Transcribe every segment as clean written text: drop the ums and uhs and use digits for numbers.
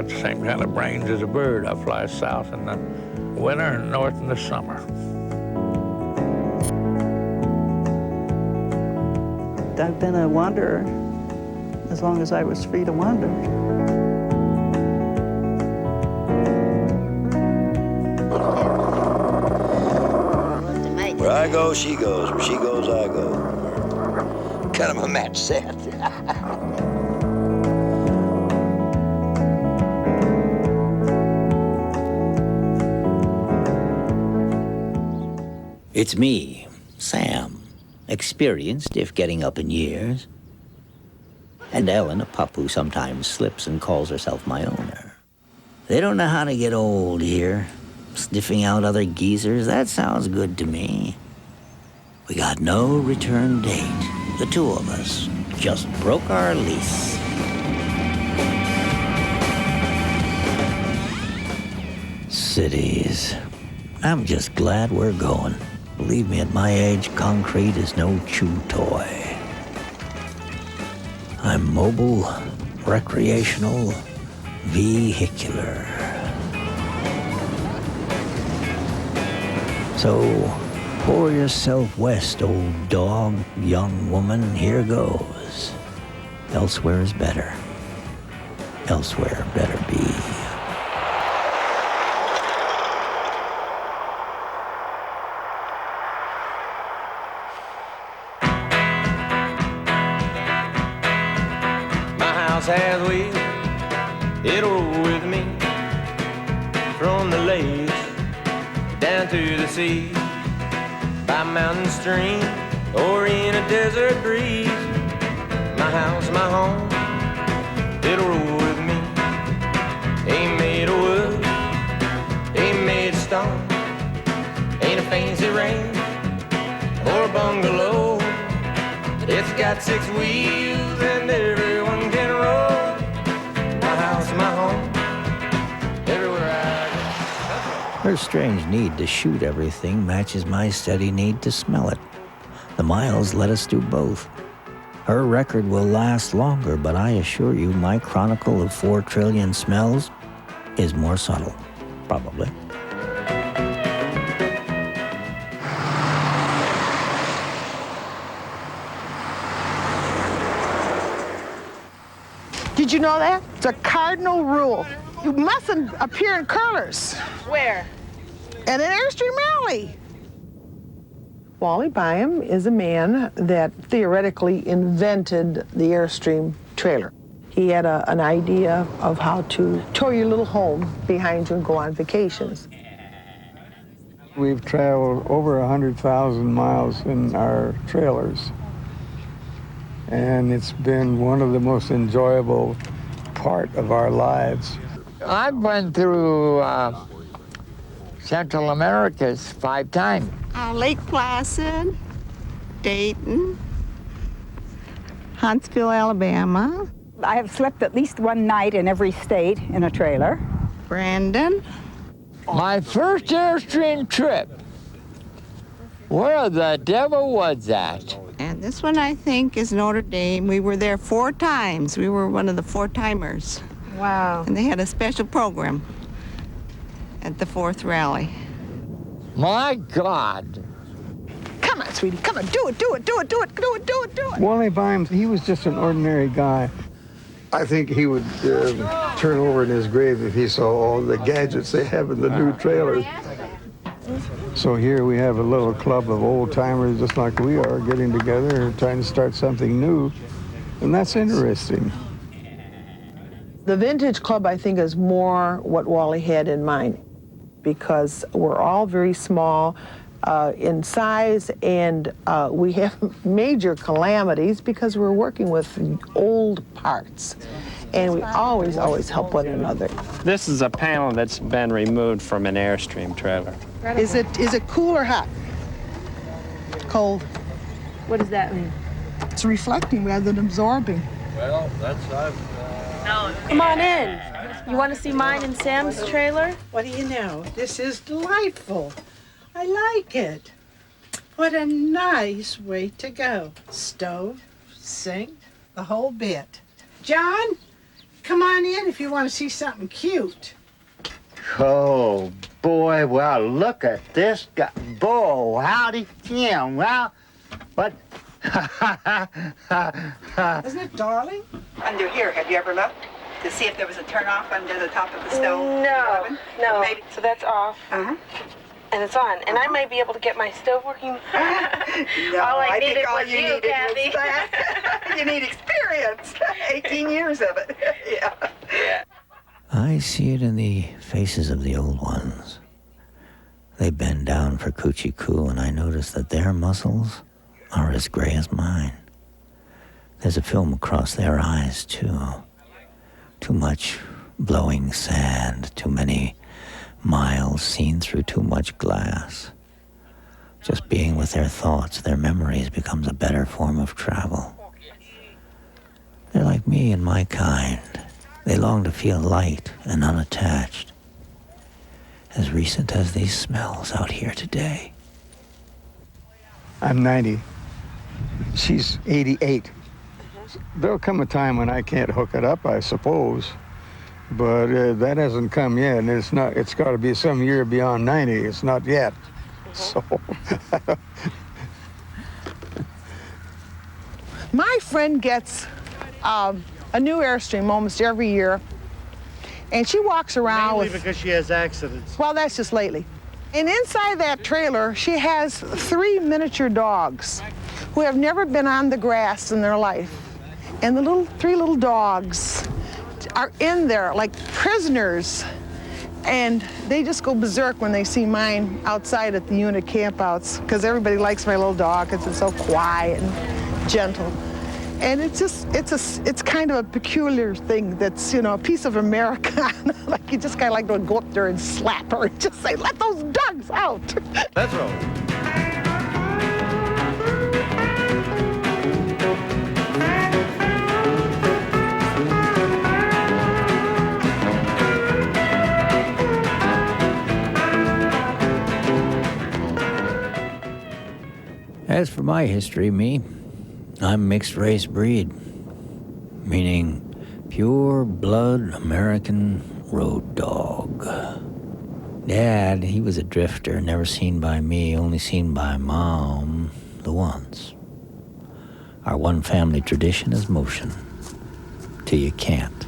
got the same kind of brains as a bird. I fly south in the winter and north in the summer. I've been a wanderer as long as I was free to wander. Where I go, she goes. Where she goes, I go. Kind of a match set. It's me, Sam, experienced if getting up in years. And Ellen, a pup who sometimes slips and calls herself my owner. They don't know how to get old here. Sniffing out other geezers, that sounds good to me. We got no return date. The two of us just broke our lease. Cities. I'm just glad we're going. Believe me, at my age, concrete is no chew toy. I'm mobile, recreational, vehicular. So, pour yourself west, old dog, young woman, here goes. Elsewhere is better. Elsewhere better be. Has wheels, it'll roll with me from the lakes down to the sea, by mountain stream or in a desert breeze. My house, my home, it'll roll with me. Ain't made of wood, ain't made of stone, ain't a fancy range or a bungalow. It's got 6 wheels and everyone can roll. My house, my home, everywhere I go. Her strange need to shoot everything matches my steady need to smell it. The miles let us do both. Her record will last longer, but I assure you my chronicle of 4 trillion smells is more subtle, probably. Did you know that? It's a cardinal rule. You mustn't appear in colors. Where? At an Airstream rally. Wally Byam is a man that theoretically invented the Airstream trailer. He had an idea of how to tow your little home behind you and go on vacations. We've traveled over 100,000 miles in our trailers. And it's been one of the most enjoyable part of our lives. I've been through Central Americas 5 times. Lake Placid, Dayton, Huntsville, Alabama. I have slept at least one night in every state in a trailer. Brandon. My first Airstream trip, where the devil was that? And this one, I think, is Notre Dame. We were there 4 times. We were one of the 4-timers. Wow. And they had a special program at the 4th rally. My God. Come on, sweetie, come on, do it, do it, do it, do it, do it, do it, do it. Wally Byam, he was just an ordinary guy. I think he would turn over in his grave if he saw all the gadgets they have in the new trailers. So here we have a little club of old-timers just like we are getting together and trying to start something new, and that's interesting. The Vintage Club, I think, is more what Wally had in mind, because we're all very small in size, and we have major calamities because we're working with old parts. And we always, always help one another. This is a panel that's been removed from an Airstream trailer. Is it cool or hot? Cold. What does that mean? It's reflecting rather than absorbing. Well, that's Come on in. You want to see mine and Sam's trailer? What do you know? This is delightful. I like it. What a nice way to go. Stove, sink, the whole bit. John, come on in if you want to see something cute. Oh, boy, well, look at this guy. Boy, howdy, Jim. Well, but... Isn't it darling? Under here, have you ever looked to see if there was a turnoff under the top of the stove? No, no. Maybe. So that's off. Uh-huh. And it's on. And I might be able to get my stove working. No, all I think needed all was you you, needed Kathy. was that. You need experience. 18 years of it. Yeah. I see it in the faces of the old ones. They bend down for coochie coo, and I notice that their muscles are as gray as mine. There's a film across their eyes, too. Too much blowing sand, too many miles seen through too much glass. Just being with their thoughts, their memories, becomes a better form of travel. They're like me and my kind. They long to feel light and unattached. As recent as these smells out here today. I'm 90. She's 88. There'll come a time when I can't hook it up, I suppose. But that hasn't come yet, and it's got to be some year beyond 90. It's not yet. So. My friend gets a new Airstream almost every year, and she walks around Mainly because she has accidents. Well, that's just lately. And inside that trailer, she has 3 miniature dogs who have never been on the grass in their life. And the 3 little dogs are in there like prisoners. And they just go berserk when they see mine outside at the unit campouts, because everybody likes my little dog because it's so quiet and gentle. And it's kind of a peculiar thing that's, a piece of America. Like you just kind of like to go up there and slap her and just say, let those dogs out. Let's roll. As for my history, I'm mixed race breed, meaning pure blood American road dog. Dad, he was a drifter, never seen by me, only seen by Mom the once. Our one family tradition is motion, till you can't.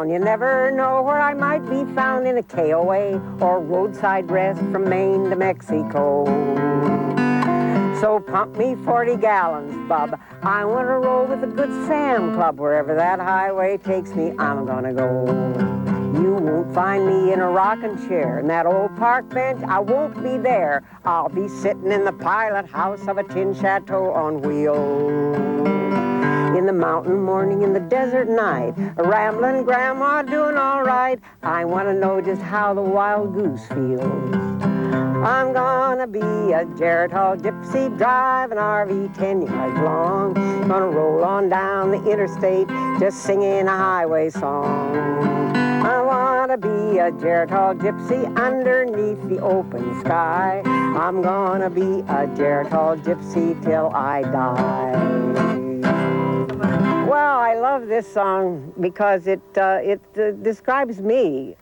You never know where I might be found, in a KOA or roadside rest from Maine to Mexico. So pump me 40 gallons, bub. I want to roll with a good Sam Club. Wherever that highway takes me, I'm gonna go. You won't find me in a rocking chair in that old park bench. I won't be there. I'll be sitting in the pilot house of a tin chateau on wheels. In the mountain morning, in the desert night, a rambling grandma doing all right. I want to know just how the wild goose feels. I'm gonna be a Geritol Gypsy, drive an RV 10 yards long. Gonna roll on down the interstate, just singing a highway song. I wanna be a Geritol Gypsy underneath the open sky. I'm gonna be a Geritol Gypsy till I die. Well, I love this song because it describes me.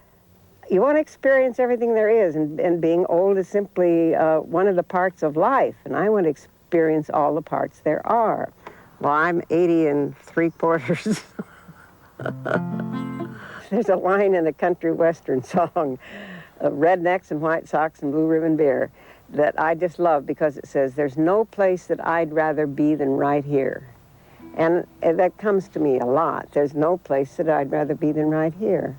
You want to experience everything there is, and being old is simply one of the parts of life, and I want to experience all the parts there are. Well, I'm 80 3/4. There's a line in a country western song, Rednecks and White Sox and Blue Ribbon Beer, that I just love because it says, there's no place that I'd rather be than right here. And that comes to me a lot. There's no place that I'd rather be than right here.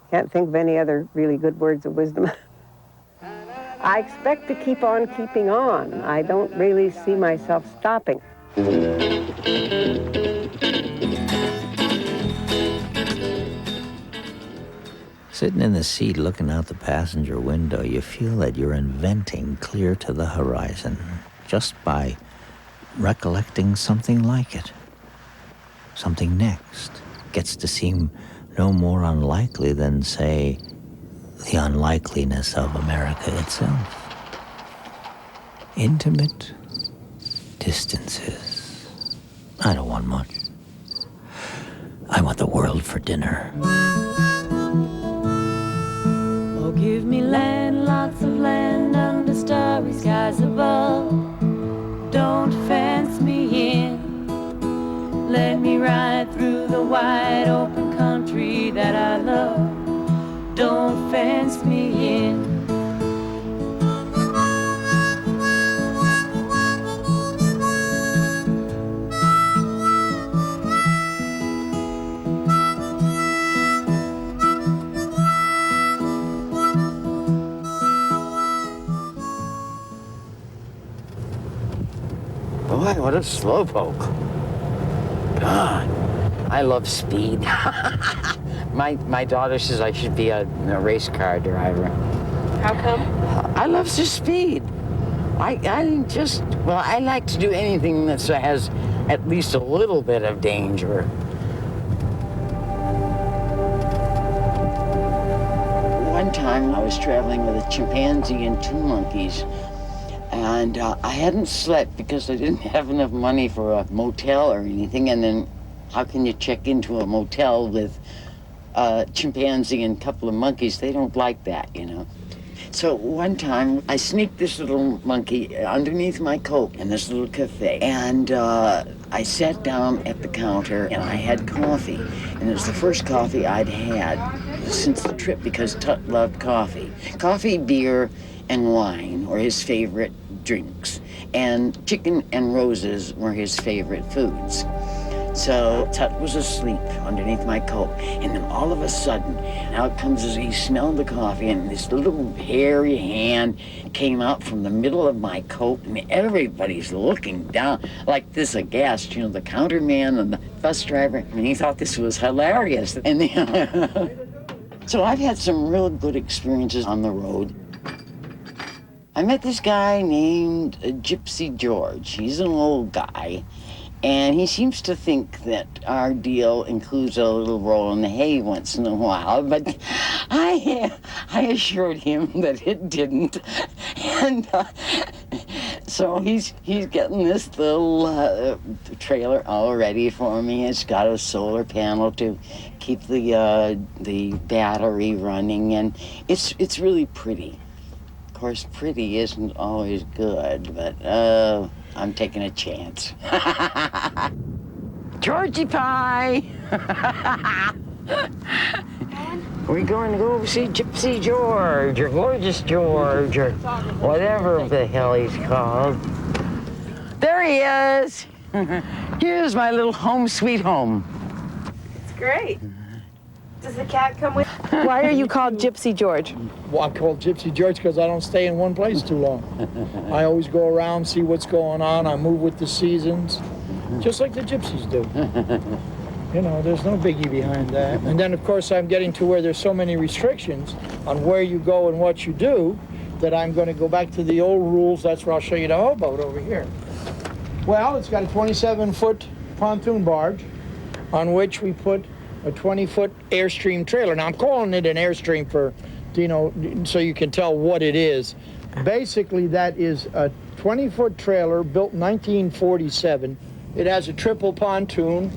Can't think of any other really good words of wisdom. I expect to keep on keeping on. I don't really see myself stopping. Sitting in the seat looking out the passenger window, you feel that you're inventing clear to the horizon just by recollecting something like it. Something next gets to seem no more unlikely than, say, the unlikeliness of America itself. Intimate distances. I don't want much. I want the world for dinner. Oh, give me land, lots of land under starry skies above. Don't fence me in. Let me ride through the wide open country that I love. Don't fence me in. Boy, what a slowpoke. God, I love speed. My daughter says I should be a race car driver. How come? I love the speed. I like to do anything that has at least a little bit of danger. One time I was traveling with a chimpanzee and 2 monkeys. And I hadn't slept because I didn't have enough money for a motel or anything. And then how can you check into a motel with a chimpanzee and a couple of monkeys? They don't like that, you know. So one time I sneaked this little monkey underneath my coat in this little cafe. And I sat down at the counter and I had coffee. And it was the first coffee I'd had since the trip because Tut loved coffee. Coffee, beer, and wine were his favorite drinks, and chicken and roses were his favorite foods. So Tut was asleep underneath my coat, and then all of a sudden, out comes he smelled the coffee, and this little hairy hand came out from the middle of my coat, and everybody's looking down like this aghast, you know, the counter man and the bus driver, and he thought this was hilarious. And so I've had some real good experiences on the road. I met this guy named Gypsy George. He's an old guy, and he seems to think that our deal includes a little roll in the hay once in a while, but I assured him that it didn't. And so he's getting this little trailer all ready for me. It's got a solar panel to keep the battery running, and it's really pretty. Of course, pretty isn't always good, but I'm taking a chance. Georgie Pie! We're going to go see Gypsy George, or Gorgeous George, or whatever the hell he's called. There he is! Here's my little home sweet home. It's great. Does the cat come with? Why are you called Gypsy George? Well, I'm called Gypsy George because I don't stay in one place too long. I always go around, see what's going on. I move with the seasons, just like the gypsies do. You know, there's no biggie behind that. And then, of course, I'm getting to where there's so many restrictions on where you go and what you do that I'm going to go back to the old rules. That's where I'll show you the hobo over here. Well, it's got a 27-foot pontoon barge on which we put a 20-foot Airstream trailer. Now, I'm calling it an Airstream for, you know, so you can tell what it is. Basically, that is a 20-foot trailer built in 1947. It has a triple pontoon,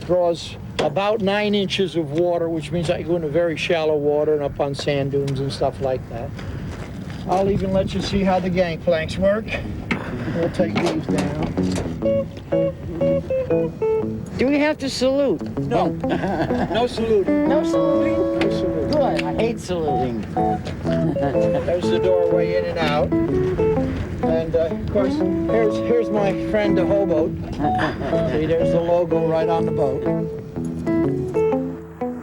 draws about 9 inches of water, which means I can go into very shallow water and up on sand dunes and stuff like that. I'll even let you see how the gangplanks work. We'll take these down. Do we have to salute? No. No saluting. No saluting? No saluting. Good. I hate saluting. There's the doorway in and out. And, of course, here's my friend, the hobo. See, there's the logo right on the boat.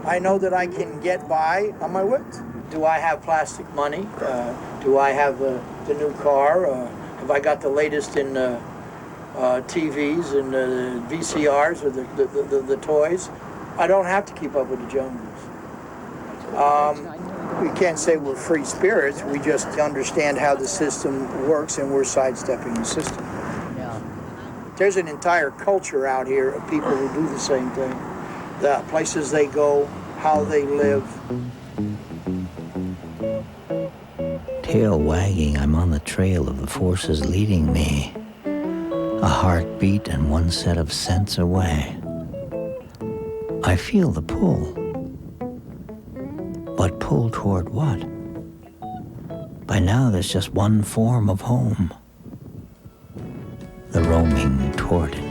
I know that I can get by on my wits. Do I have plastic money? Do I have the new car? Have I got the latest in TVs and VCRs or the toys? I don't have to keep up with the Joneses. I We can't say we're free spirits. We just understand how the system works, and we're sidestepping the system. There's an entire culture out here of people who do the same thing. The places they go, how they live. Tail wagging, I'm on the trail of the forces leading me. A heartbeat and one set of scents away. I feel the pull. But pull toward what? By now there's just one form of home. The roaming toward it.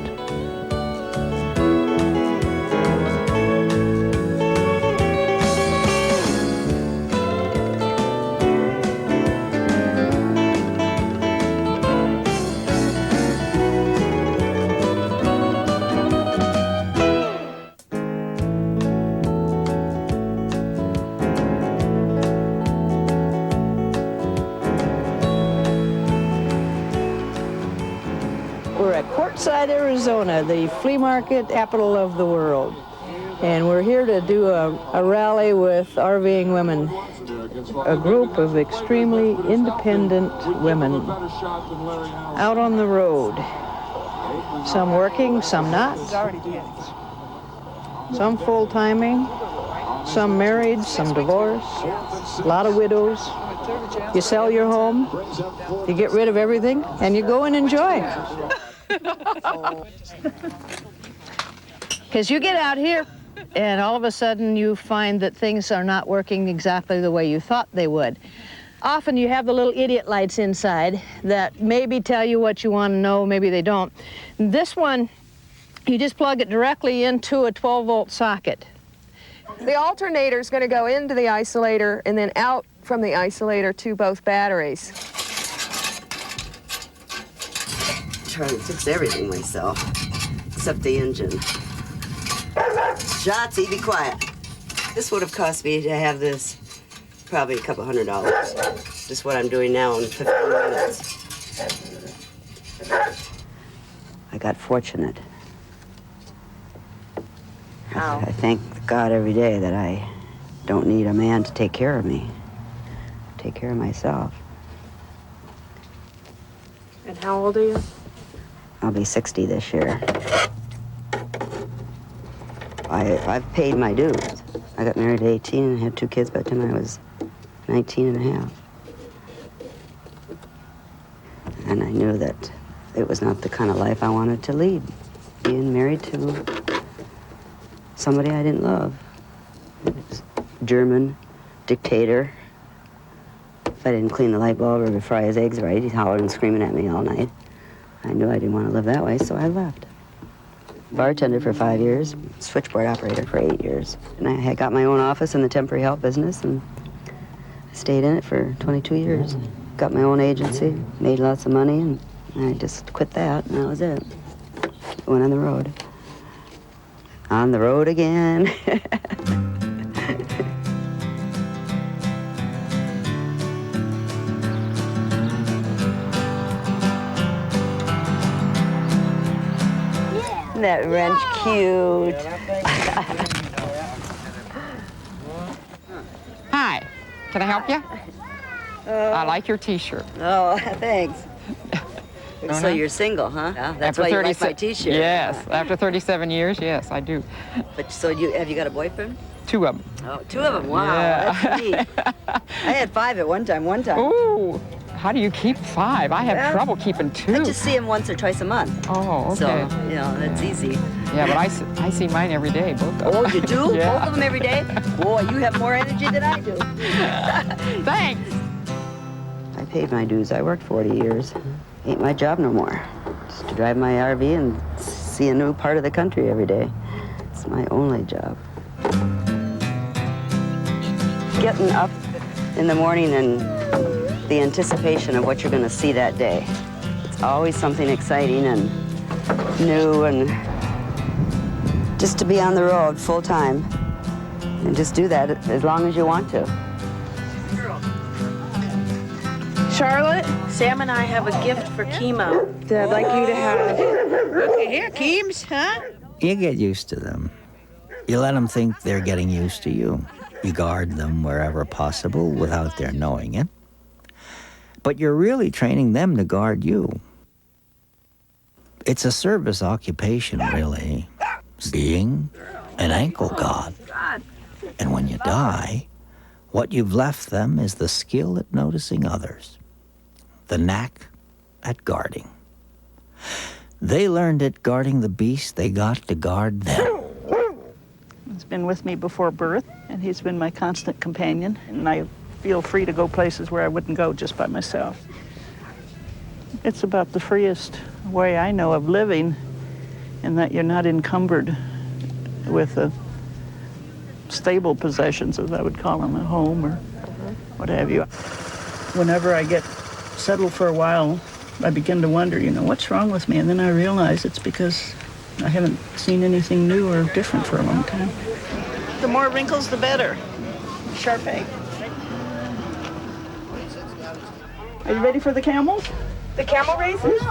Arizona, the flea market capital of the world. And we're here to do a rally with RVing women, a group of extremely independent women out on the road. Some working, some not. Some full-timing, some married, some divorced, a lot of widows. You sell your home, you get rid of everything, and you go and enjoy. Because you get out here and all of a sudden you find that things are not working exactly the way you thought they would. Often you have the little idiot lights inside that maybe tell you what you want to know, maybe they don't. This one, you just plug it directly into a 12-volt socket. The alternator is going to go into the isolator and then out from the isolator to both batteries. Trying to fix everything myself, except the engine. Shotzi, be quiet. This would have cost me to have this probably a couple $100. Just what I'm doing now in 15 minutes. I got fortunate. How? I thank God every day that I don't need a man to take care of me. Take care of myself. And how old are you? I'll be 60 this year. I've paid my dues. I got married at 18 and had 2 kids by the time I was 19 and a half. And I knew that it was not the kind of life I wanted to lead. Being married to somebody I didn't love. German dictator. If I didn't clean the light bulb or fry his eggs right, he's hollering and screaming at me all night. I knew I didn't want to live that way, so I left. Bartender for 5 years, switchboard operator for 8 years. And I had got my own office in the temporary help business, and I stayed in it for 22 years. Got my own agency, made lots of money, and I just quit that, and that was it. Went on the road. On the road again. Isn't that wrench cute? Hi, can I help you? I like your T-shirt. Oh, thanks. So you're single, huh? Yeah, that's why you like my T-shirt. Yes, after 37 years, yes, I do. But so have you got a boyfriend? 2 of them. Oh, 2 of them, wow, Yeah. that's neat. I had 5 at one time. Ooh, how do you keep 5? I have trouble keeping 2. I just see him once or twice a month. Oh, okay. So, you know, that's easy. Yeah, but I see mine every day, both of them. Oh, you do? Yeah. Both of them every day? Boy, you have more energy than I do. Thanks. I paid my dues. I worked 40 years. Ain't my job no more. Just to drive my RV and see a new part of the country every day. It's my only job. Getting up in the morning and the anticipation of what you're going to see that day. It's always something exciting and new, and just to be on the road full time and just do that as long as you want to. Charlotte, Sam and I have a gift for chemo that I'd like you to have. Okay, here, Keems, huh? You get used to them. You let them think they're getting used to you. You guard them wherever possible without their knowing it. But you're really training them to guard you. It's a service occupation, really, being an ankle god. And when you die, what you've left them is the skill at noticing others, the knack at guarding. They learned it guarding the beast they got to guard them. He's been with me before birth, and he's been my constant companion, and I feel free to go places where I wouldn't go just by myself. It's about the freest way I know of living, in that you're not encumbered with stable possessions, as I would call them, a home or what have you. Whenever I get settled for a while, I begin to wonder, what's wrong with me? And then I realize it's because I haven't seen anything new or different for a long time. The more wrinkles, the better. Sharpay. Are you ready for the camels? The camel races?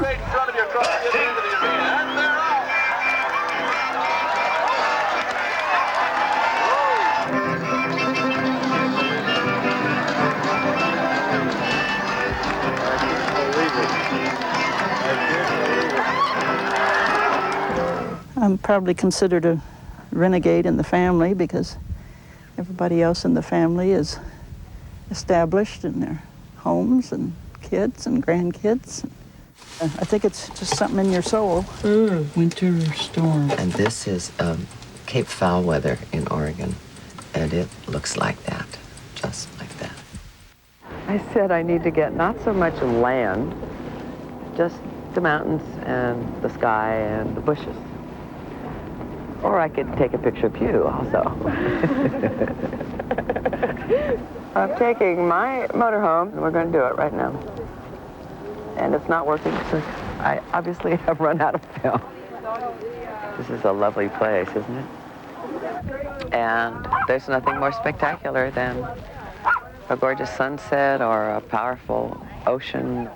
I'm probably considered a renegade in the family because everybody else in the family is established in their homes and kids and grandkids. I think it's just something in your soul. Winter storm. And this is Cape Foul weather in Oregon, and it looks like that, just like that. I said I need to get not so much land, just the mountains and the sky and the bushes. Or I could take a picture of you also. I'm taking my motorhome, and we're going to do it right now. And it's not working, so I obviously have run out of film. This is a lovely place, isn't it? And there's nothing more spectacular than a gorgeous sunset or a powerful ocean.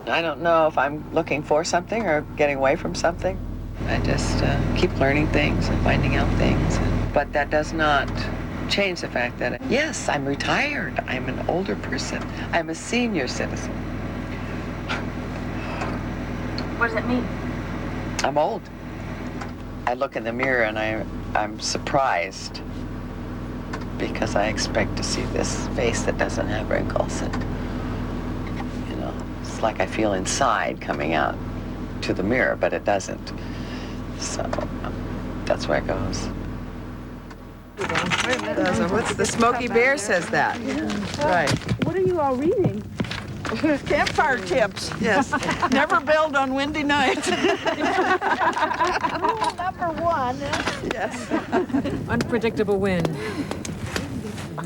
I don't know if I'm looking for something or getting away from something. I just keep learning things and finding out things. But that does not change the fact that, yes, I'm retired. I'm an older person. I'm a senior citizen. What does that mean? I'm old. I look in the mirror and I'm surprised because I expect to see this face that doesn't have wrinkles. And, it's like I feel inside coming out to the mirror, but it doesn't. So that's where it goes. What's the Smokey Bear says that? Right. What are you all reading? Campfire tips. Yes. Never build on windy nights. Rule number one. Yes. Unpredictable wind.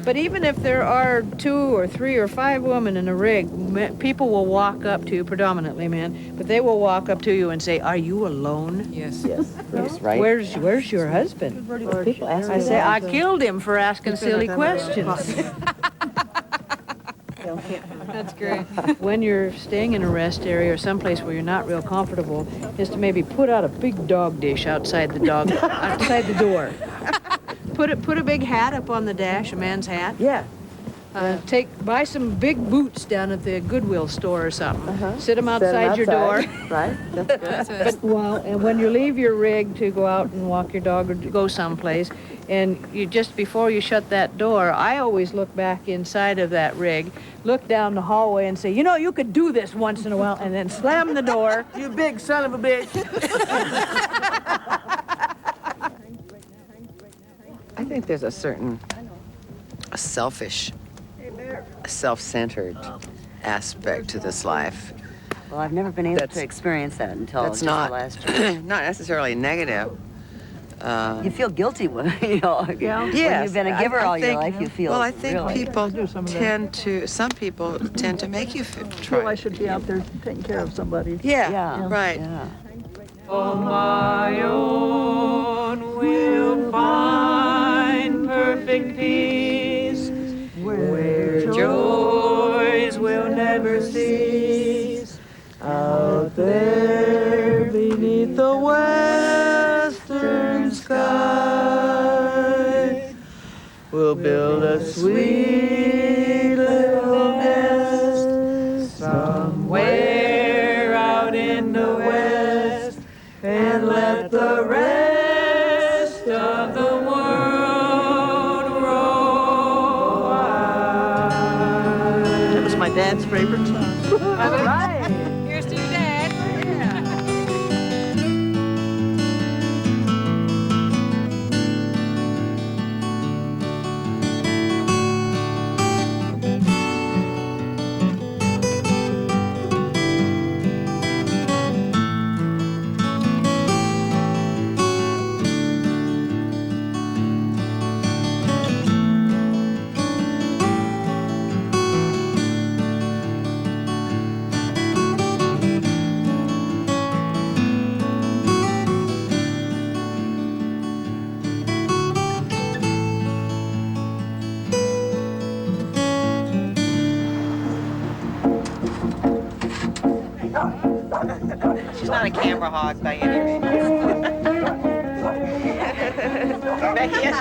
But even if there are 2 or 3 or 5 women in a rig, people will walk up to you, predominantly men, but they will walk up to you and say, "Are you alone?" Yes. Yes, right. Where's your husband? People ask I say, I killed him for asking silly questions. That's great. When you're staying in a rest area or someplace where you're not real comfortable, is to maybe put out a big dog dish outside the door. Put a big hat up on the dash, a man's hat. Yeah. Buy some big boots down at the Goodwill store or something. Sit them outside your door. Right. That's good. And when you leave your rig to go out and walk your dog or to go someplace, and you just before you shut that door, I always look back inside of that rig, look down the hallway and say, you could do this once in a while, and then slam the door. You big son of a bitch. I think there's a certain selfish, self-centered aspect to this life. Well, I've never been able to experience that until That's just not the last year. not necessarily negative. You feel guilty when when Yes, you've been a giver all your life. You feel. Well, I think really. some people tend to make you try. Well, I should be out there taking care of somebody. Yeah, right. Yeah. On my own will find perfect peace, where joys will never cease. Out there beneath the western sky, We'll build a sweet little nest somewhere out in the west and let the rest of the world roll by. That was my dad's favorite song. All right. Here's to your dad. She's not a camera hog by any means. Becky is.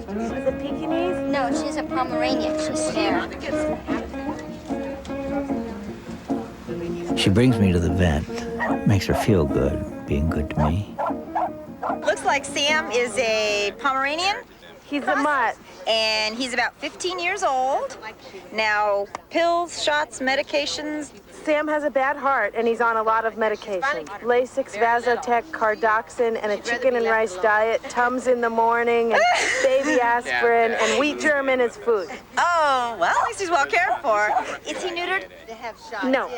She's a Pekingese? No, she's a Pomeranian. She's fair. She brings me to the vet. Makes her feel good, being good to me. Looks like Sam is a Pomeranian. He's a mutt. And he's about 15 years old. Now, pills, shots, medications. Sam has a bad heart, and he's on a lot of medication. Lasix, Vasotec, Cardoxin, and a chicken and rice diet, Tums in the morning, and baby aspirin, and wheat germ in his food. Oh, well, at least he's well cared for. Is he neutered? No.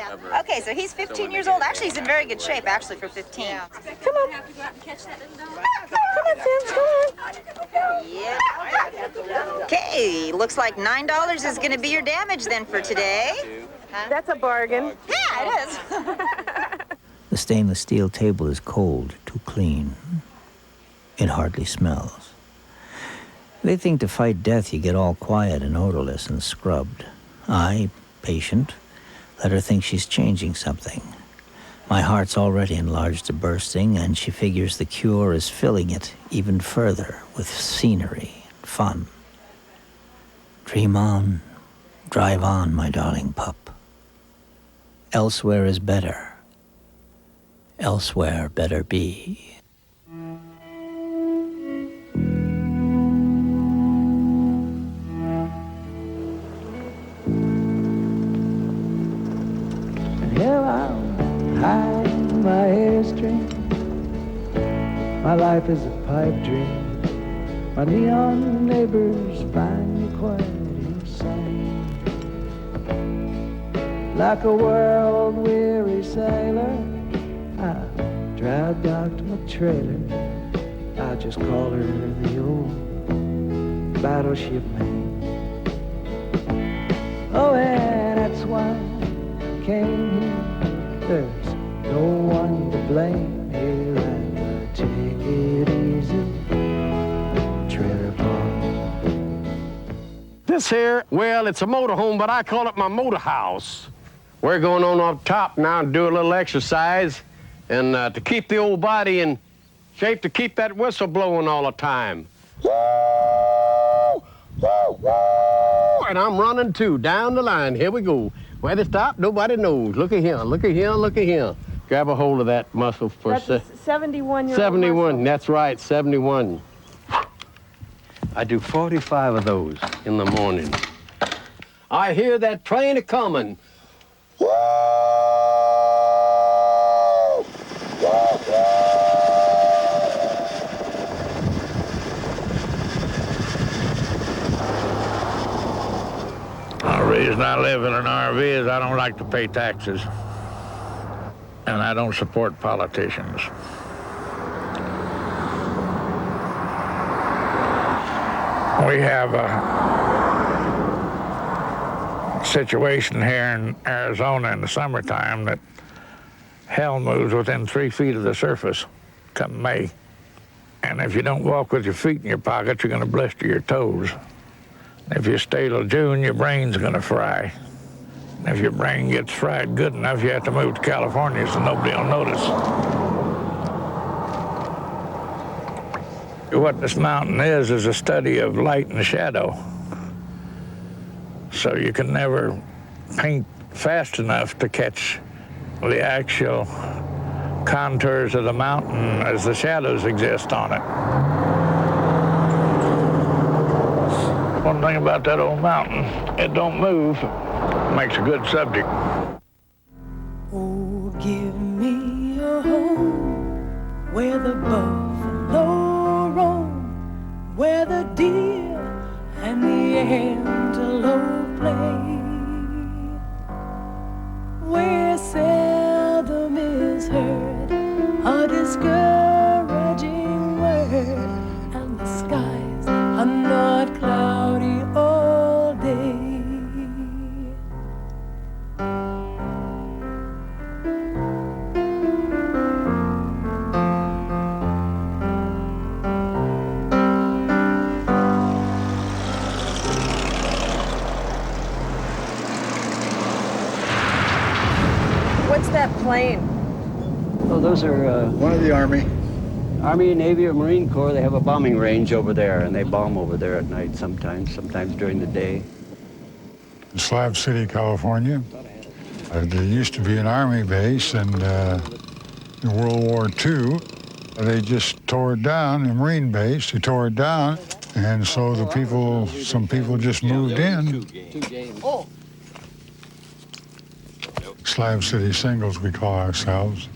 Okay, so he's 15 years old. Actually, he's in very good shape, actually, for 15. Come on. Come on, Sam, come on. Yeah. Okay, looks like $9 is going to be your damage then for today. That's a bargain. Yeah, it is. The stainless steel table is cold, too clean. It hardly smells. They think to fight death you get all quiet and odorless and scrubbed. I, patient, let her think she's changing something. My heart's already enlarged to bursting, and she figures the cure is filling it even further with scenery and fun. Dream on, drive on, my darling pup. Elsewhere is better. Elsewhere better be. Here I'm hiding my Airstream. My life is a pipe dream. My neon neighbors find me quite insane. Like a world-weary sailor, I drive down to my trailer. I just call her the old battleship Maine. Oh, and that's why I came here. There's no one to blame here, and I take it easy. Trailer park. This here, well, it's a motorhome, but I call it my motor house. We're going on up top now and do a little exercise, and to keep the old body in shape, to keep that whistle blowing all the time. Woo! Woo! Woo! And I'm running too, down the line. Here we go. Where they stop, nobody knows. Look at here, look at here, look at here. Grab a hold of that muscle for a second. 71-year-old 71, muscle. that's right, 71. I do 45 of those in the morning. I hear that train a-coming. Whoa! Whoa, whoa! The reason I live in an RV is I don't like to pay taxes, and I don't support politicians. We have a situation here in Arizona in the summertime that hell moves within 3 feet of the surface come May. And if you don't walk with your feet in your pockets, you're going to blister your toes. If you stay till June, your brain's going to fry. And if your brain gets fried good enough, you have to move to California so nobody will notice. what this mountain is a study of light and shadow. So you can never paint fast enough to catch the actual contours of the mountain as the shadows exist on it. One thing about that old mountain, it don't move. Makes a good subject. Oh, give me a home where the buffalo roam, where the deer and the antelope play, where seldom is heard a discouraging word, and the skies are not cloudy all day. What's that plane? Oh, those are one of the Army, Navy, or Marine Corps. They have a bombing range over there, and they bomb over there at night sometimes during the day. Slab City, California. There used to be an Army base, and in World War II, they just tore it down, a Marine base. They tore it down, and so some people just moved in. Slab City Singles, we call ourselves.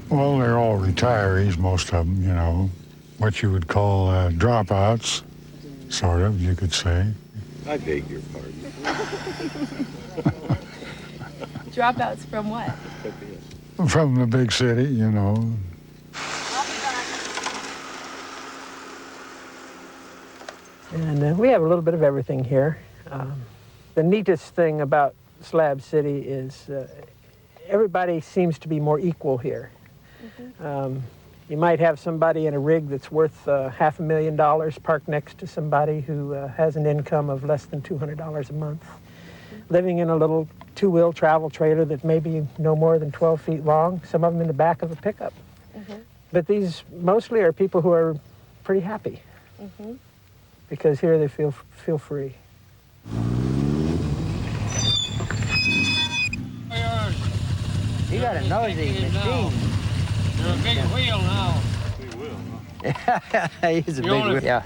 Well, they're all retirees, most of them, you know, what you would call dropouts, sort of, you could say. I beg your pardon. Dropouts from what? From the big city, you know. And we have a little bit of everything here. The neatest thing about Slab City is everybody seems to be more equal here. You might have somebody in a rig that's worth $500,000 parked next to somebody who has an income of less than $200 a month, living in a little two-wheel travel trailer that may be no more than 12 feet long, some of them in the back of a pickup. But these mostly are people who are pretty happy because here they feel free. You got a noisy machine. You're a big wheel now. Big wheel, huh? He's a big wheel. Yeah.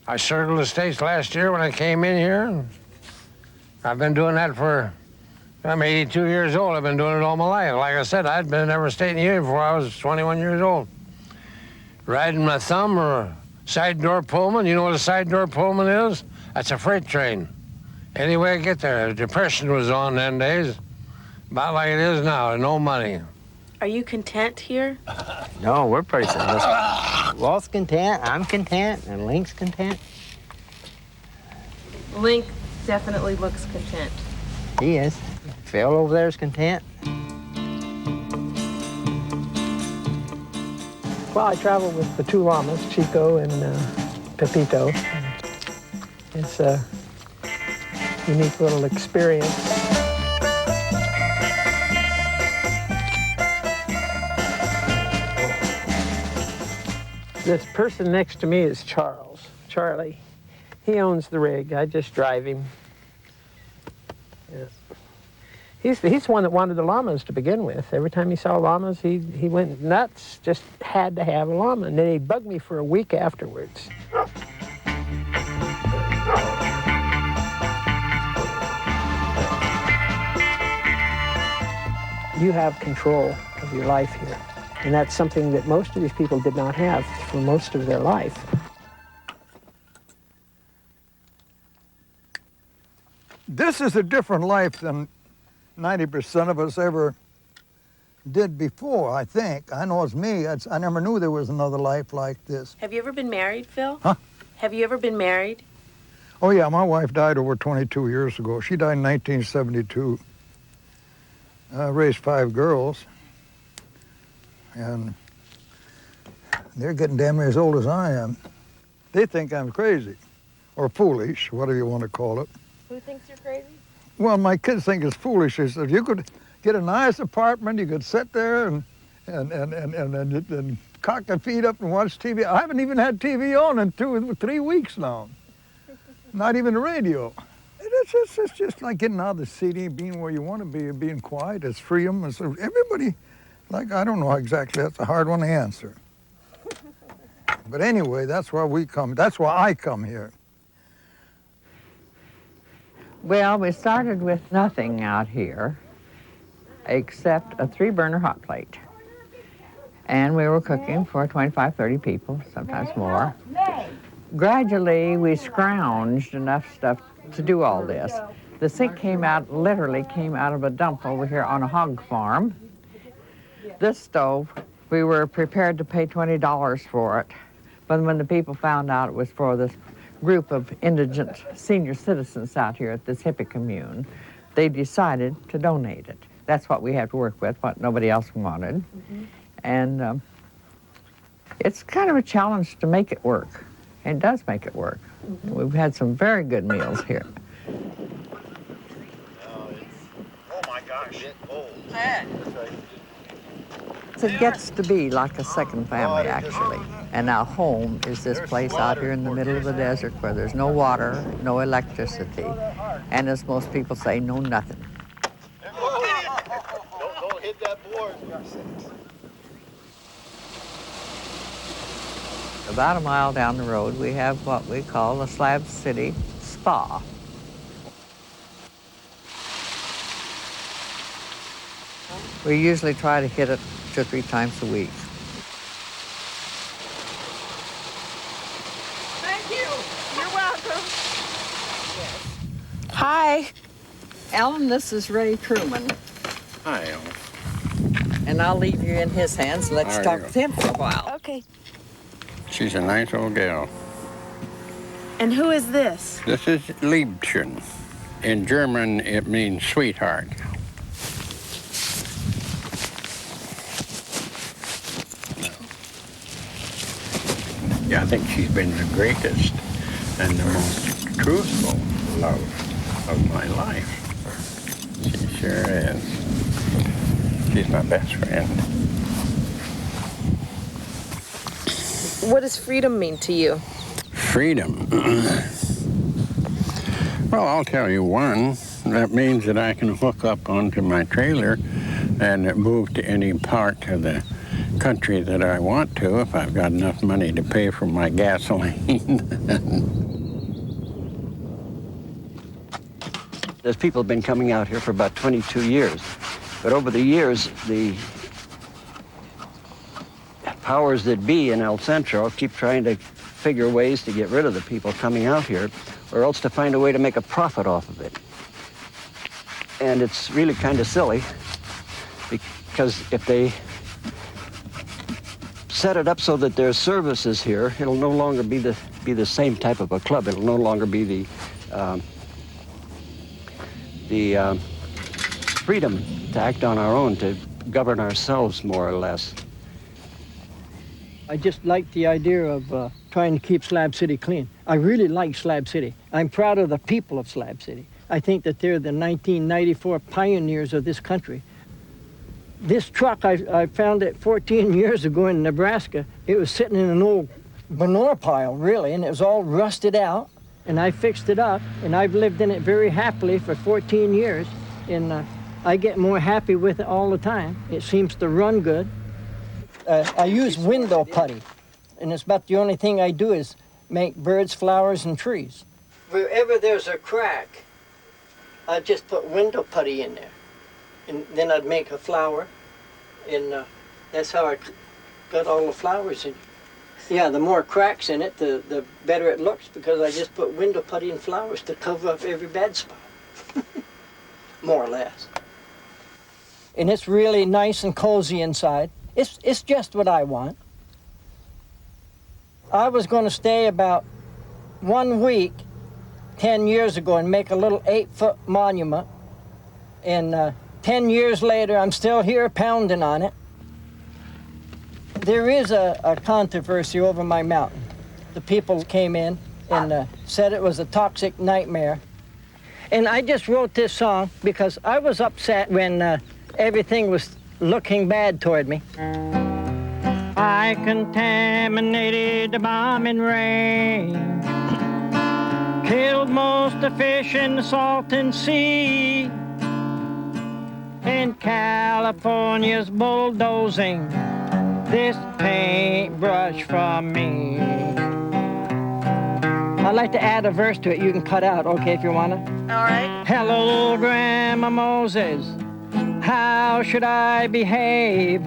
I circled the states last year when I came in here. I've been doing that I'm 82 years old. I've been doing it all my life. Like I said, I'd been in every state in the union before I was 21 years old. Riding my thumb or a side door Pullman. You know what a side door Pullman is? That's a freight train. Any way I get there. The Depression was on them days. About like it is now, no money. Are you content here? No, we're pretty satisfied. Walt's content, I'm content, and Link's content. Link definitely looks content. He is. Phil over there is content. Well, I travel with the two llamas, Chico and Pepito. It's a unique little experience. This person next to me is Charlie. He owns the rig. I just drive him. Yeah. He's the one that wanted the llamas to begin with. Every time he saw llamas, he went nuts, just had to have a llama. And then he'd bug me for a week afterwards. You have control of your life here. And that's something that most of these people did not have for most of their life. This is a different life than 90% of us ever did before, I think. I know it's me. I never knew there was another life like this. Have you ever been married, Phil? Huh? Have you ever been married? Oh, yeah, my wife died over 22 years ago. She died in 1972. I raised 5 girls. And they're getting damn near as old as I am. They think I'm crazy, or foolish, whatever you want to call it. Who thinks you're crazy? Well, my kids think it's foolish. They said, you could get a nice apartment, you could sit there and and cock their feet up and watch TV. I haven't even had TV on in 2 or 3 weeks now. Not even the radio. It's just like getting out of the city, being where you want to be, being quiet. It's freedom. It's everybody, like, I don't know exactly. That's a hard one to answer. But anyway, that's why we come. That's why I come here. Well, we started with nothing out here except a 3-burner hot plate. And we were cooking for 25, 30 people, sometimes more. Gradually, we scrounged enough stuff to do all this. The sink literally came out of a dump over here on a hog farm. This stove, we were prepared to pay $20 for it. But when the people found out it was for this group of indigent senior citizens out here at this hippie commune, they decided to donate it. That's what we had to work with, what nobody else wanted. And it's kind of a challenge to make it work. And it does make it work. We've had some very good meals here. Oh my gosh. It gets to be like a second family, actually. And our home is this place out here in the middle of the desert where there's no water, no electricity, and as most people say, no nothing. Don't hit that board. About a mile down the road, we have what we call a Slab City Spa. We usually try to hit it 2 or 3 times a week. Thank you. You're welcome. Hi. Ellen, this is Ray Truman. Hi, Ellen. And I'll leave you in his hands. Let's talk with him for a while. Okay. She's a nice old gal. And who is this? This is Liebchen. In German, it means sweetheart. Yeah, I think she's been the greatest and the most truthful love of my life. She sure is. She's my best friend. What does freedom mean to you? Freedom. Well, I'll tell you one. That means that I can hook up onto my trailer and move to any part of the country that I want to if I've got enough money to pay for my gasoline. There's people have been coming out here for about 22 years. But over the years, the powers that be in El Centro keep trying to figure ways to get rid of the people coming out here, or else to find a way to make a profit off of it. And it's really kind of silly, because if they set it up so that there's services here, it'll no longer be the same type of a club. It'll no longer be the freedom to act on our own, to govern ourselves more or less. I just like the idea of trying to keep Slab City clean. I really like Slab City. I'm proud of the people of Slab City. I think that they're the 1994 pioneers of this country. This truck, I found it 14 years ago in Nebraska. It was sitting in an old manure pile, really, and it was all rusted out. And I fixed it up, and I've lived in it very happily for 14 years. And I get more happy with it all the time. It seems to run good. I use window putty, and it's about the only thing I do is make birds, flowers, and trees. Wherever there's a crack, I just put window putty in there, and then I'd make a flower, and that's how I got all the flowers in. Yeah, the more cracks in it, the better it looks, because I just put window putty and flowers to cover up every bad spot, more or less. And it's really nice and cozy inside. It's just what I want. I was going to stay about 1 week 10 years ago and make a little 8-foot monument. And 10 years later, I'm still here pounding on it. There is a controversy over my mountain. The people came in and said it was a toxic nightmare. And I just wrote this song because I was upset when everything was looking bad toward me. I contaminated the bombing rain, killed most the fish in the salton sea, and California's bulldozing this paintbrush from me. I'd like to add a verse to it you can cut out, okay, if you want to. All right. Hello, Grandma Moses, how should I behave?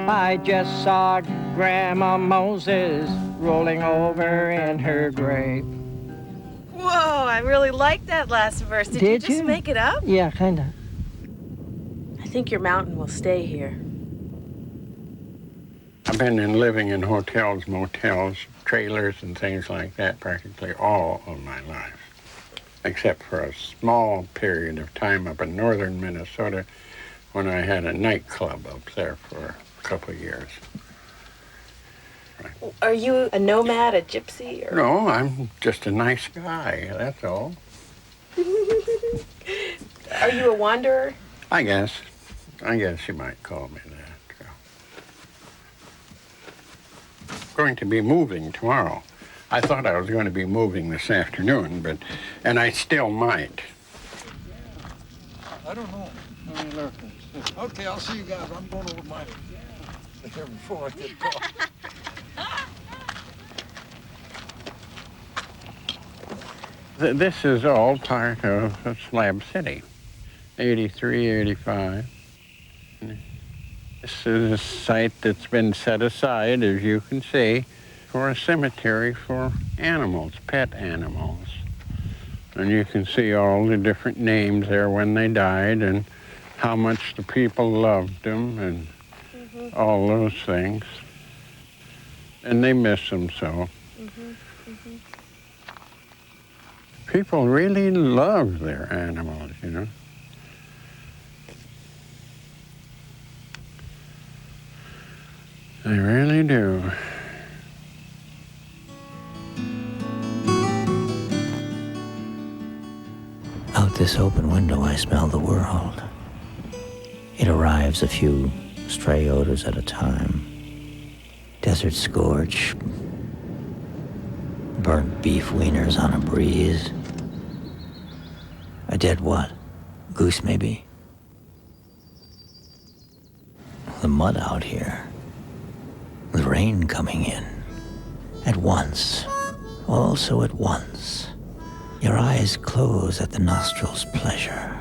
I just saw Grandma Moses rolling over in her grave. Whoa, I really liked that last verse. Did you just make it up? Yeah, kind of. I think your mountain will stay here. I've been living in hotels, motels, trailers, and things like that practically all of my life, except for a small period of time up in northern Minnesota when I had a nightclub up there for a couple of years. Right. Are you a nomad, a gypsy? Or... No, I'm just a nice guy, that's all. Are you a wanderer? I guess you might call me that. Going to be moving tomorrow. I thought I was going to be moving this afternoon, and I still might. I don't know. Okay, I'll see you guys. I'm going over my here before I get caught. This is all part of Slab City, 83, 85. This is a site that's been set aside, as you can see, for a cemetery for animals, pet animals. And you can see all the different names there when they died and how much the people loved them and all those things. And they miss them so. People really love their animals, you know. They really do. Out this open window, I smell the world. It arrives a few stray odors at a time. Desert scorch, burnt beef wieners on a breeze. A dead what? Goose, maybe? The mud out here. The rain coming in. At once. Also at once. Your eyes close at the nostrils' pleasure.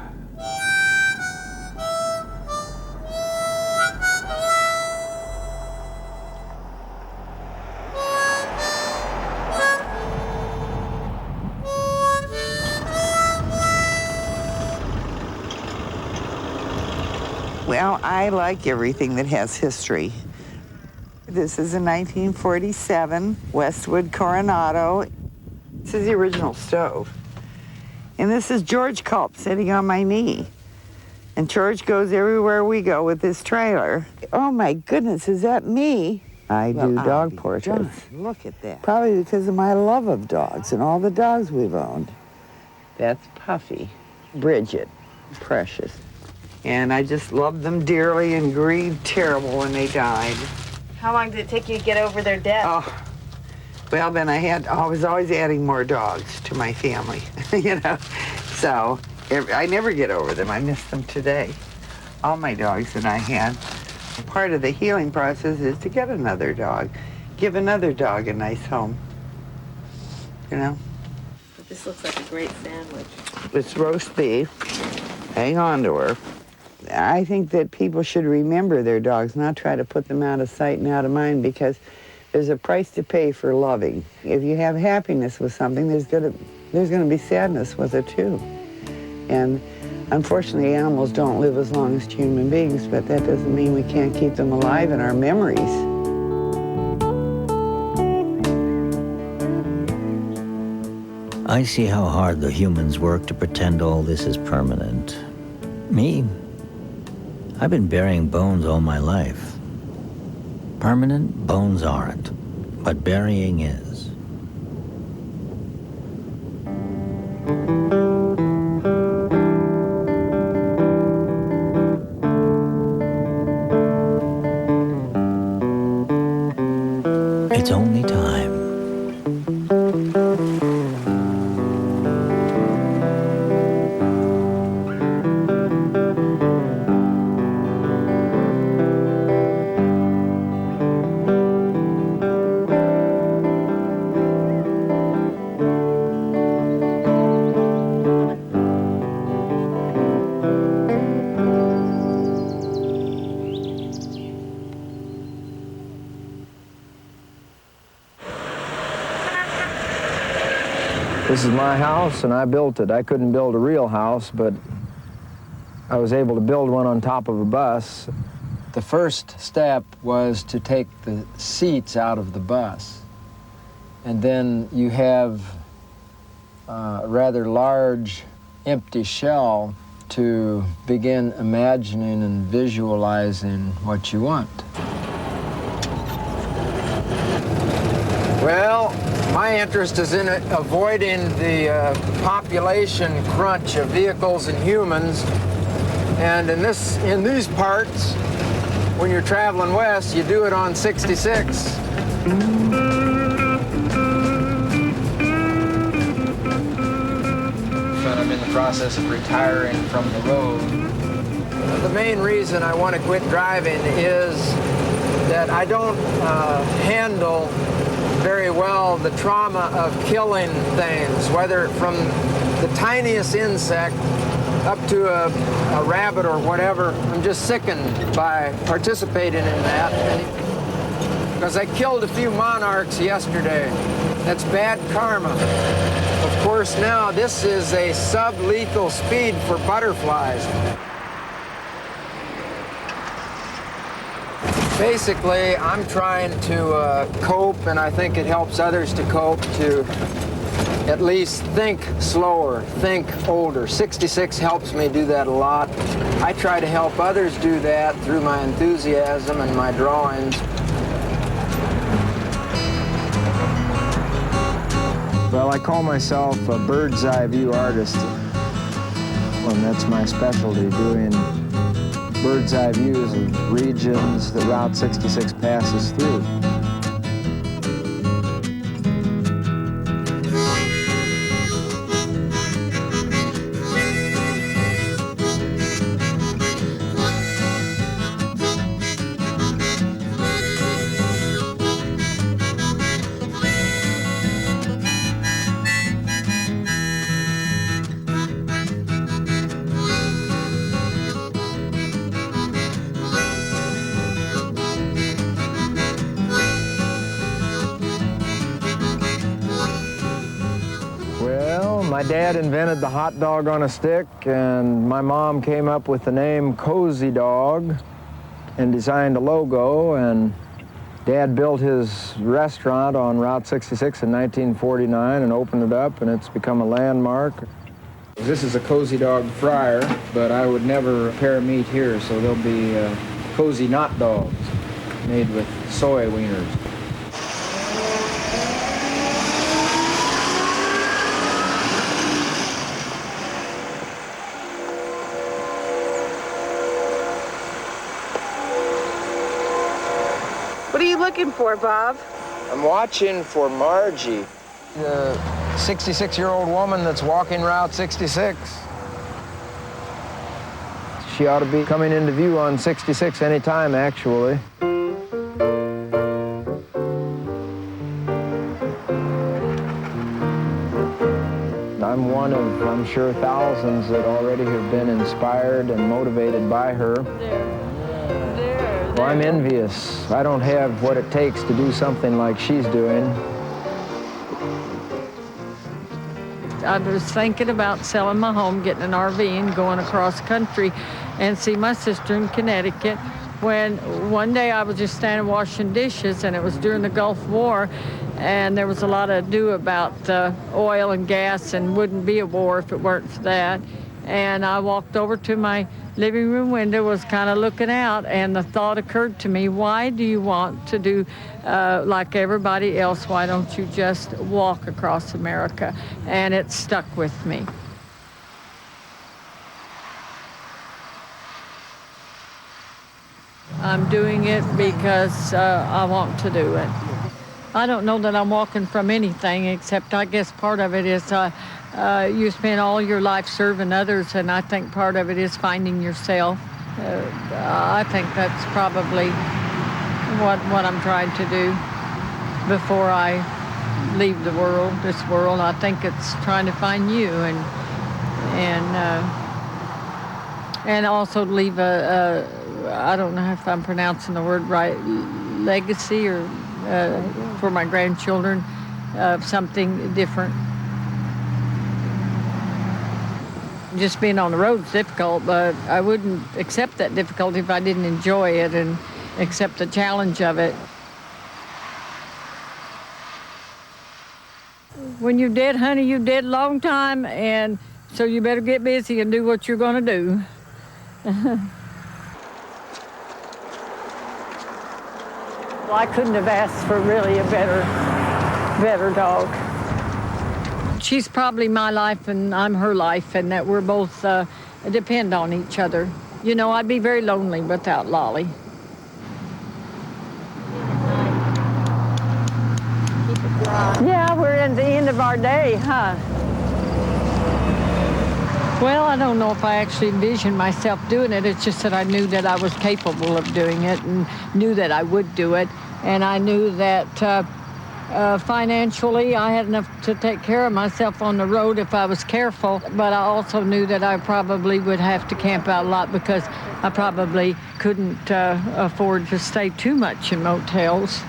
Well, I like everything that has history. This is a 1947 Westwood Coronado. This is the original stove. And this is George Culp sitting on my knee. And George goes everywhere we go with this trailer. Oh my goodness, is that me? I do dog portraits. Look at that. Probably because of my love of dogs and all the dogs we've owned. That's Puffy, Bridget, Precious. And I just loved them dearly and grieved terrible when they died. How long did it take you to get over their death? Oh, well, then I was always adding more dogs to my family, you know. So I never get over them. I miss them today. All my dogs that I had. Part of the healing process is to get another dog, give another dog a nice home, you know. But this looks like a great sandwich. It's roast beef. Hang on to her. I think that people should remember their dogs, not try to put them out of sight and out of mind, because there's a price to pay for loving. If you have happiness with something, there's gonna be sadness with it too. And unfortunately, animals don't live as long as human beings, but that doesn't mean we can't keep them alive in our memories. I see how hard the humans work to pretend all this is permanent. Me, I've been burying bones all my life. Permanent bones aren't, but burying is. It's only time. This is my house, and I built it. I couldn't build a real house, but I was able to build one on top of a bus. The first step was to take the seats out of the bus. And then you have a rather large empty shell to begin imagining and visualizing what you want. Well, my interest is in avoiding the population crunch of vehicles and humans. And in these parts, when you're traveling west, you do it on 66. But I'm in the process of retiring from the road. The main reason I want to quit driving is that I don't handle very well the trauma of killing things, whether from the tiniest insect up to a rabbit or whatever. I'm just sickened by participating in that. Because I killed a few monarchs yesterday. That's bad karma. Of course, now this is a sublethal speed for butterflies. Basically, I'm trying to cope, and I think it helps others to cope, to at least think slower, think older. 66 helps me do that a lot. I try to help others do that through my enthusiasm and my drawings. Well, I call myself a bird's eye view artist, and that's my specialty, doing bird's eye views of regions that Route 66 passes through. My dad invented the hot dog on a stick, and my mom came up with the name Cozy Dog and designed a logo, and Dad built his restaurant on Route 66 in 1949 and opened it up, and it's become a landmark. This is a Cozy Dog fryer, but I would never prepare meat here, so there'll be Cozy Not Dogs made with soy wieners. What are you looking for, Bob? I'm watching for Margie, the 66-year-old woman that's walking Route 66. She ought to be coming into view on 66 any time, actually. I'm one of, I'm sure, thousands that already have been inspired and motivated by her. Well, I'm envious. I don't have what it takes to do something like she's doing. I was thinking about selling my home, getting an RV, and going across country and see my sister in Connecticut, when one day I was just standing washing dishes, and it was during the Gulf War, and there was a lot of ado about oil and gas, and wouldn't be a war if it weren't for that. And I walked over to my living room window, was kind of looking out, and the thought occurred to me, why do you want to do like everybody else? Why don't you just walk across America? And it stuck with me. I'm doing it because I want to do it. I don't know that I'm walking from anything, except I guess part of it is you spend all your life serving others, and I think part of it is finding yourself. I think that's probably what I'm trying to do before I leave the world, this world. I think it's trying to find you and also leave a I don't know if I'm pronouncing the word right, legacy or for my grandchildren of something different. Just being on the road is difficult, but I wouldn't accept that difficulty if I didn't enjoy it and accept the challenge of it. When you're dead, honey, you're dead a long time, and so you better get busy and do what you're going to do. Well, I couldn't have asked for really a better dog. She's probably my life and I'm her life, and that we're both depend on each other. You know, I'd be very lonely without Lolly. Yeah, we're at the end of our day, huh? Well, I don't know if I actually envisioned myself doing it. It's just that I knew that I was capable of doing it and knew that I would do it. And I knew that financially I had enough to take care of myself on the road if I was careful. But I also knew that I probably would have to camp out a lot because I probably couldn't afford to stay too much in motels.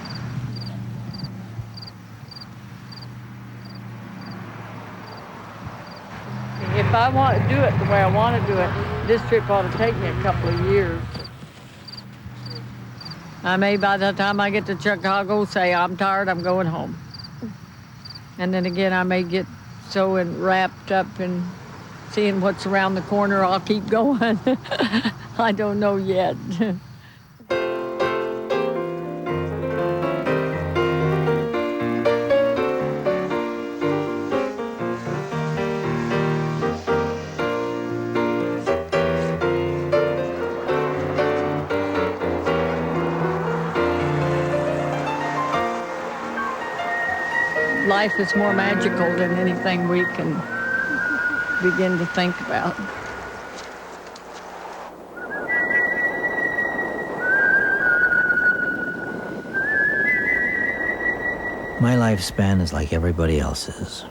If I want to do it the way I want to do it, this trip ought to take me a couple of years. I may, by the time I get to Chicago, say, I'm tired, I'm going home. And then again, I may get so wrapped up in seeing what's around the corner, I'll keep going. I don't know yet. Life is more magical than anything we can begin to think about. My lifespan is like everybody else's.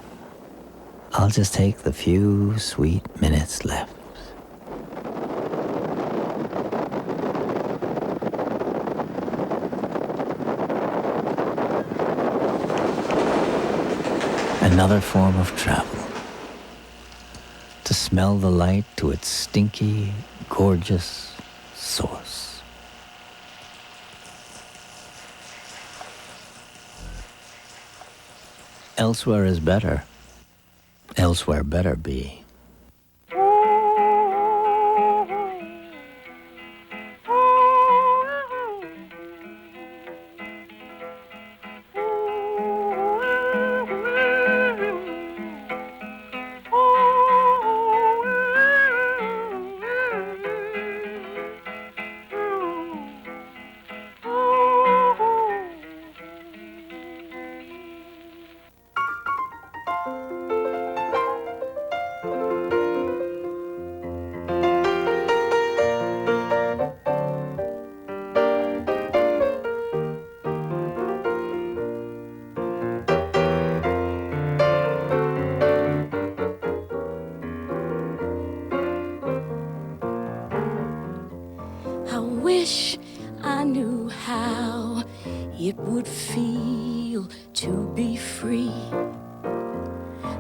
I'll just take the few sweet minutes left. Another form of travel. To smell the light to its stinky, gorgeous source. Elsewhere is better. Elsewhere better be. it would feel to be free.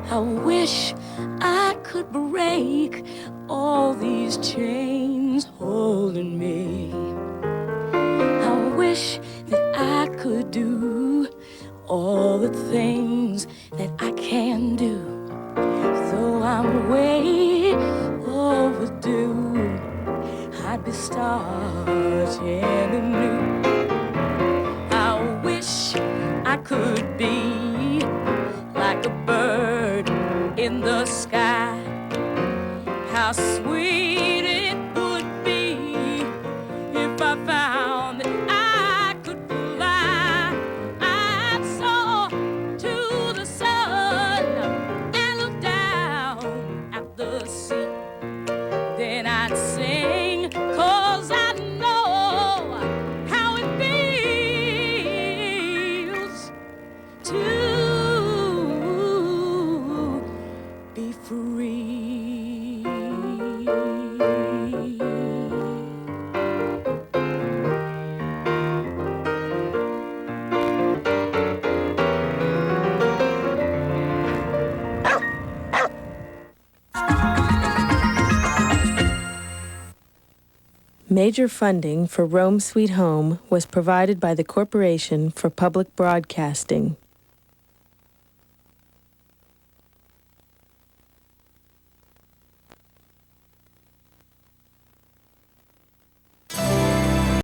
I wish I could break all these chains holding me. I wish that I could do all the things that I can do. Though I'm way overdue, I'd be starting anew. I wish I could be like a bird in the sky. How sweet it would be if I found that I could fly. I'm so Major funding for Rome Sweet Home was provided by the Corporation for Public Broadcasting.